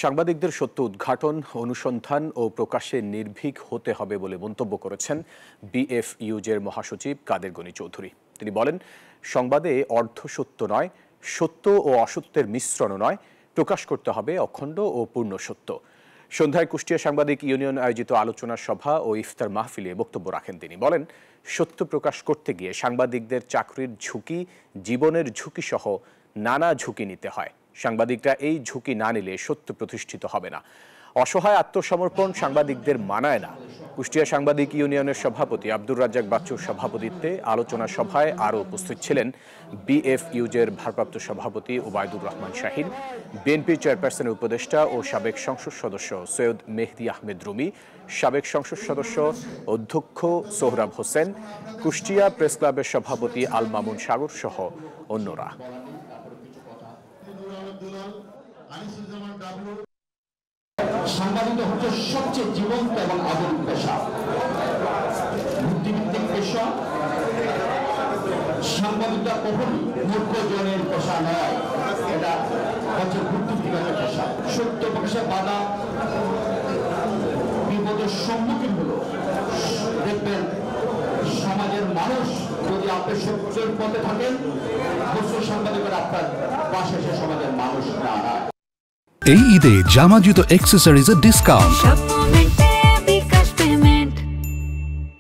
সাংবাদিকদের সত্য উদ্ঘাটন, অনুসন্ধান ও প্রকাশে নির্ভীক হতে হবে বলে মন্তব্য করেছেন বিএফইউজের মহাসচিব কাদের গনি চৌধুরী। তিনি বলেন, সংবাদে অর্ধসত্য নয়, সত্য ও অসত্যের মিশ্রণও নয়, প্রকাশ করতে হবে অখণ্ড ও পূর্ণ সত্য। সন্ধ্যায় কুষ্টিয়া সাংবাদিক ইউনিয়ন আয়োজিত আলোচনা সভা ও ইফতার মাহফিলে বক্তব্য রাখেন তিনি। বলেন, সত্য প্রকাশ করতে গিয়ে সাংবাদিকদের চাকরির ঝুঁকি, জীবনের ঝুঁকি সহ নানা ঝুঁকি নিতে হয়। সাংবাদিকরা এই ঝুঁকি না নিলে সত্য প্রতিষ্ঠিত হবে না। অসহায় আত্মসমর্পণ সাংবাদিকদের মানায় না। কুষ্টিয়া সাংবাদিক ইউনিয়নের সভাপতি আব্দুর রাজ্জাক বাচ্চুর সভাপতিত্বে আলোচনা সভায় আরও উপস্থিত ছিলেন বিএফইউজের ভারপ্রাপ্ত সভাপতি ওবায়দুর রহমান শাহিন, বিএনপি চেয়ারপারসনের উপদেষ্টা ও সাবেক সংসদ সদস্য সৈয়দ মেহদি আহমেদ রুমি, সাবেক সংসদ সদস্য অধ্যক্ষ সোহরাব হোসেন, কুষ্টিয়া প্রেস ক্লাবের সভাপতি আল মামুন সাগর সহ অন্যরা। সাংবাদিকতা হচ্ছে সবচেয়ে জীবন্ত এবং আধুনিক পেশা, বুদ্ধিভিত্তিক পেশা। সাংবাদিকতা কখনই মূর্খ জনের পেশা নয়, এটা হচ্ছে বুদ্ধিভিত্তিক একটা পেশা। সত্য প্রকাশে বাধা বিপদের সম্মুখীন হলো, দেখবেন সমাজের মানুষ যদি আপনি সত্যের পথে থাকেন, অবশ্যই সাংবাদিকরা আপনার পাশে সে সমাজের মানুষ দাঁড়ায়। এই ঈদে জামা জুতো অ্যাক্সেসরিজের ডিসকাউন্ট।